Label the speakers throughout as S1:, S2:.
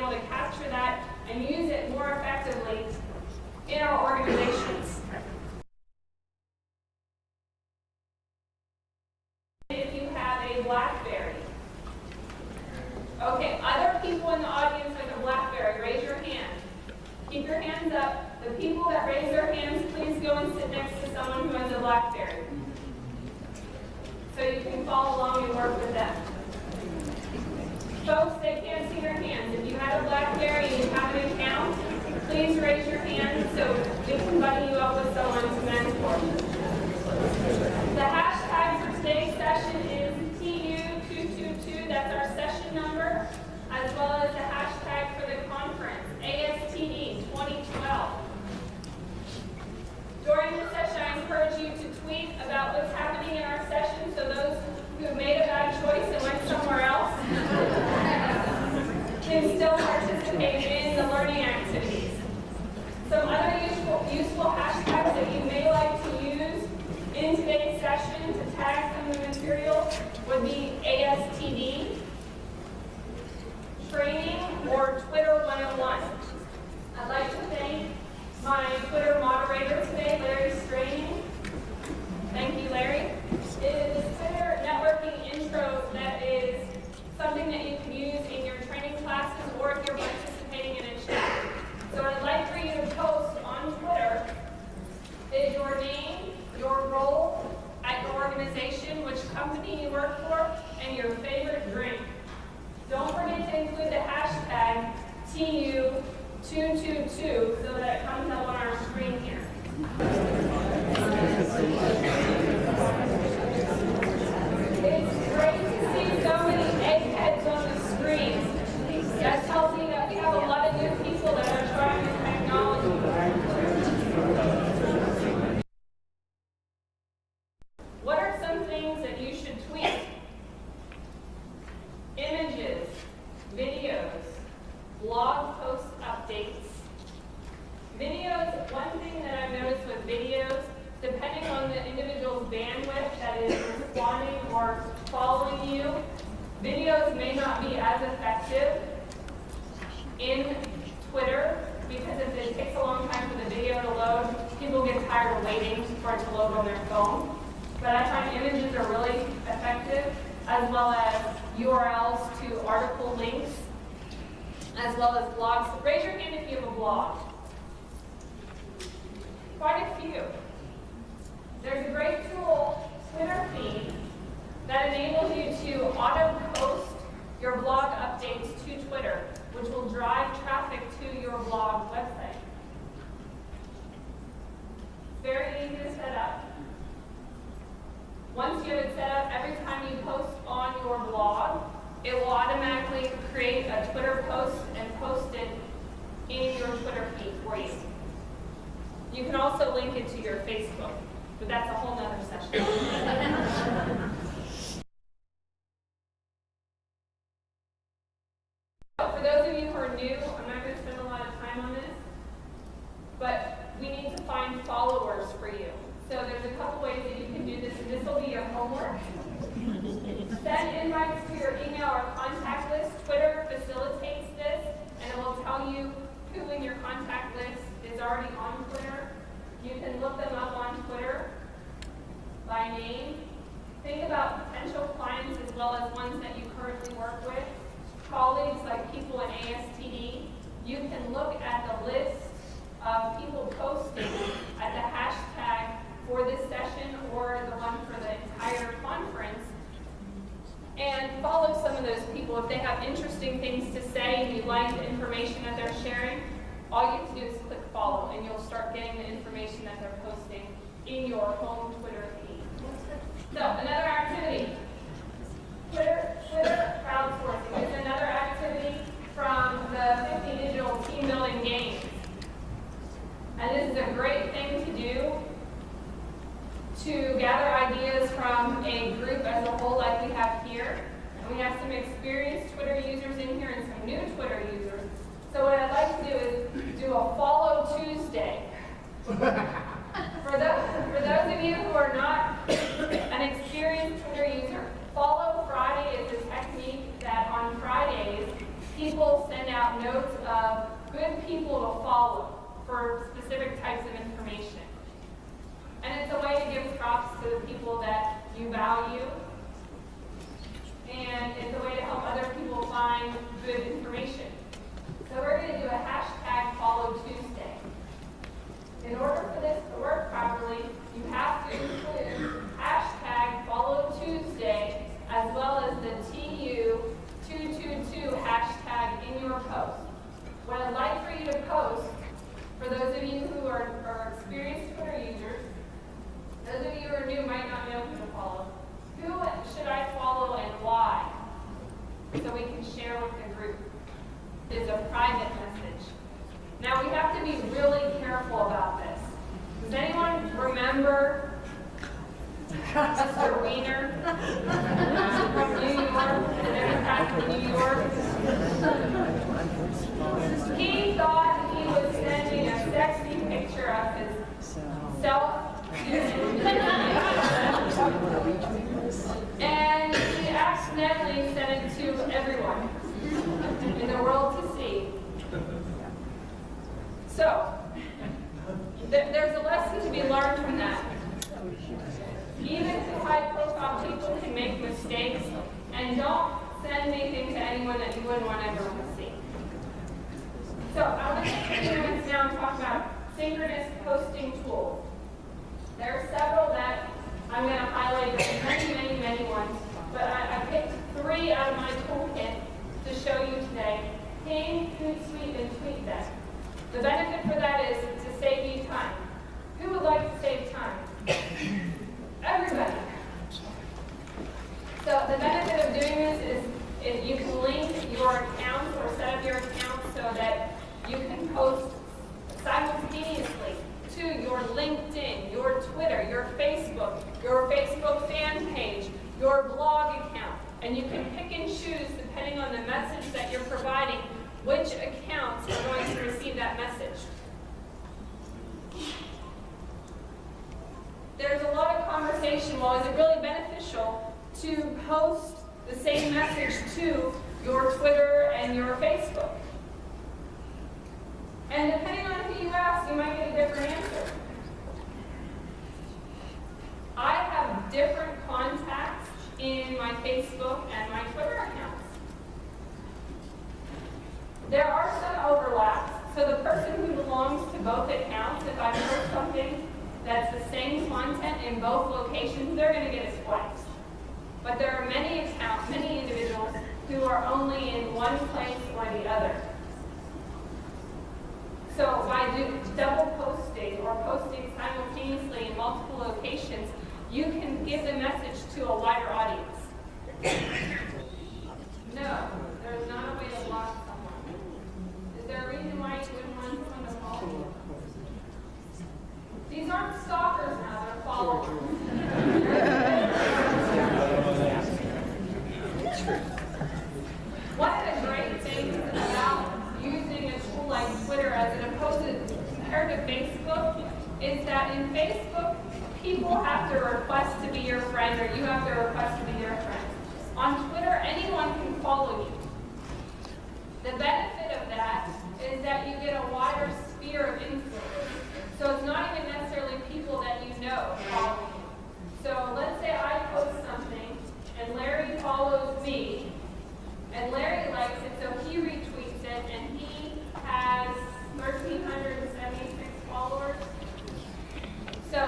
S1: able to capture that and use it more effectively in our organizations. If you have a BlackBerry. Okay, other people in the audience with a BlackBerry, raise your hand. Keep your hands up. The people that raise their hands, please go and sit next to someone who has a BlackBerry, so you can follow along and work with them. Folks, they can't see your hands. If you have a BlackBerry and you have an account, please raise your hand so we can buddy you up with someone to mentor. The hashtag for today's session is TU222. That's our session number, as well as the hashtag for the conference, ASTD 2012. During the session, I encourage you to tweet about what's happening in our session, so those who made a bad choice and went somewhere else can still participate in the learning activities. Some other useful hashtags that you may like to use in today's session to tag some of the material would be ASTD, training, or Twitter 101. I'd like to thank my Twitter moderator today, Larry Straining. Thank you, Larry. It is this Twitter networking intro that is something that you can use in your training classes or if you're participating in a chat. So what I'd like for you to post on Twitter is your name, your role at your organization, which company you work for, and your favorite drink. Don't forget to include the hashtag TU222 so that it comes up on our screen here. It's great to see so many eggheads on the screen. That tells me that we have a lot of new people that are trying this technology. What are some things that you should tweet? Images, videos, blog post updates. Videos, one thing that I've noticed with videos, depending on the individual's bandwidth that is responding or following you, videos may not be as effective in Twitter, because if it takes a long time for the video to load, people get tired of waiting for it to load on their phone. But I find images are really effective, as well as URLs to article links, as well as blogs. Raise your hand if you have a blog. Quite a few. There's a great tool, Twitter feed, that enables you to auto-post your blog updates to Twitter, which will drive traffic to your blog website. Very easy to set up. Once you have it set up, every time you post on your blog, it will automatically create a Twitter post and post it in your Twitter feed for you. You can also link it to your Facebook, but that's a whole nother session. For those of you who are new, I'm not going to spend a lot of time on this, but we need to find followers for you. So there's a couple ways that you can do this, and this will be your homework. Send invites to your email or contact list. Twitter facilitates this, and it will tell you who in your contact list is already on Twitter. You can look them up on Twitter by name. Think about potential clients as well as ones that you currently work with. Colleagues, like people in ASTD. You can look at the list of people posting at the hashtag for this session or the one for the entire conference, and follow some of those people. If they have interesting things to say and you like the information that they're sharing, all you have to do is click follow, and you'll start getting the information that they're posting in your home Twitter feed. So, another activity. Twitter crowdsourcing is another activity from the 50 Digital Team Building Games. And this is a great thing to do to gather ideas from a group as a whole like we have here. And we have some experienced Twitter users in here and some new Twitter users. So what I'd like to do is do a Follow Tuesday. For those of you who are not an experienced Twitter user, Follow Friday is a technique that on Fridays people send out notes of good people to follow for specific types of information. And it's a way to give props to the people that you value. And it's a way to help other people find good information. So we're going to do a hashtag Follow Tuesday. In order for this to work properly, you have to include hashtag Follow Tuesday as well as the TU222 hashtag in your post. What I'd like for you to post, for those of you who are experienced Twitter users, those of you who are new might not know who to follow. Who should I follow and why? So we can share with the group. It's a private message. Now we have to be really careful about this. Does anyone remember Mr. Wiener from New York, the Democrat from New York? He thought he was sending a sexy picture of himself. And he accidentally sent it to everyone in the world to see. So, there's a lesson to be learned from that. Even high-profile people can make mistakes, and don't send anything to anyone that you wouldn't want everyone to see. So, I want to take a few minutes now and talk about synchronous posting tools. There are several that I'm going to highlight. There's many ones, but I picked 3 out of my toolkit to show you today: Ping, Hootsuite, and TweetDeck. The benefit for that is to save you time. Who would like to save time? Everybody. So the benefit of doing this is you can link your accounts or set up your accounts so that you can post simultaneously to your LinkedIn, your Twitter, your Facebook fan page, your blog account. And you can pick and choose, depending on the message that you're providing, which accounts are going to receive that message. There's a lot of conversation. Well, is it really beneficial to post the same message to your Twitter and your Facebook? And depending on who you ask, you might get a different answer. I have different contacts in my Facebook and my Twitter accounts. There are some overlaps. So the person who belongs to both accounts, if I post something that's the same content in both locations, they're going to get it twice. But there are many individuals who are only in one place or the other. So by double posting or posting simultaneously in multiple locations, you can give the message to a wider audience. No, there's not a way to block someone. Is there a reason why you wouldn't want someone to follow you? These aren't stalkers now, they're followers. One of the great things about using a tool like Twitter as opposed compared to Facebook is that in Facebook, people have to request to be your friend, or you have to request to be their friend. On Twitter, anyone can follow you. The benefit of that is that you get a wider sphere of influence. So it's not even necessarily people that you know following you. So let's say I post something, and Larry follows me, and Larry likes it, so he retweets it, and he has 1,376 followers. So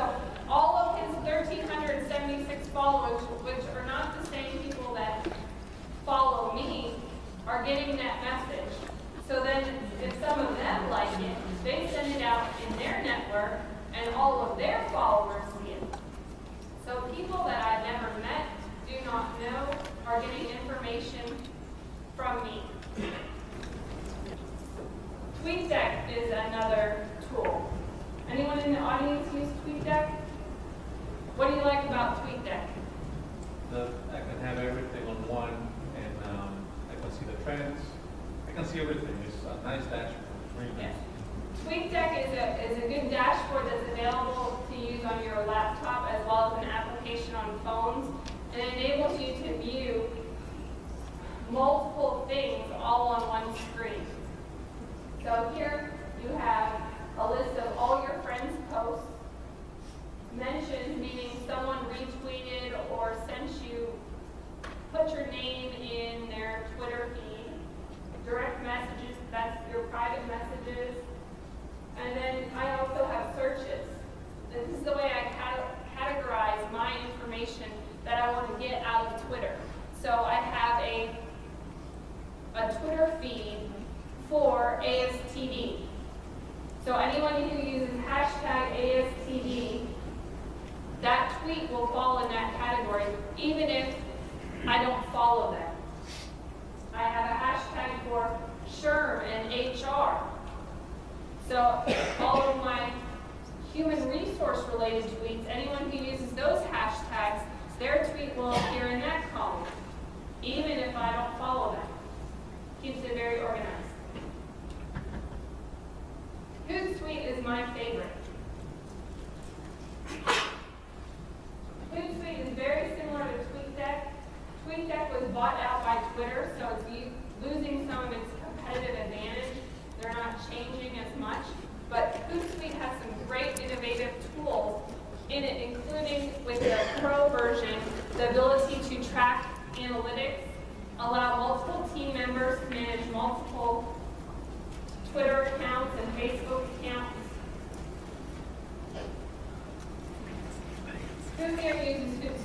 S1: all of his 1,376 followers, which are not the same people that follow me, are getting that message. So then if some of them like it, they send it out in their network, and all of their followers see it. So people that I've never met, do not know, are getting information from me. TweetDeck is another tool. Anyone in the audience use TweetDeck? What do you like about TweetDeck?
S2: I can have everything on one, and I can see the trends. I can see everything. It's a nice dashboard. Really nice.
S1: Yes. TweetDeck is a good dashboard that's available to use on your laptop as well as an application on phones, and it enables you to view multiple things all on one So here you have a list of all your friends' posts, mentions, meaning someone retweeted or sent you, put your name in their Twitter feed, direct messages, that's your private messages, and then I also have searches. This is the way I categorize my information that I want to get out of Twitter. So I have a Twitter feed for ASTD. So anyone who uses hashtag ASTD, that tweet will fall in that category, even if I don't follow them. I have a hashtag for SHRM and HR. So all of my human resource related tweets, anyone who uses those hashtags, their tweet will appear in that column, even if I don't follow them. Keeps it very organized. Hootsuite is my favorite. Hootsuite is very similar to TweetDeck. TweetDeck was bought out by Twitter, so it's losing some of its competitive advantage. They're not changing as much. But Hootsuite has some great innovative tools in it, including with the Pro version, the ability to track analytics, allow multiple team members to manage multiple Twitter accounts and Facebook accounts. Who here uses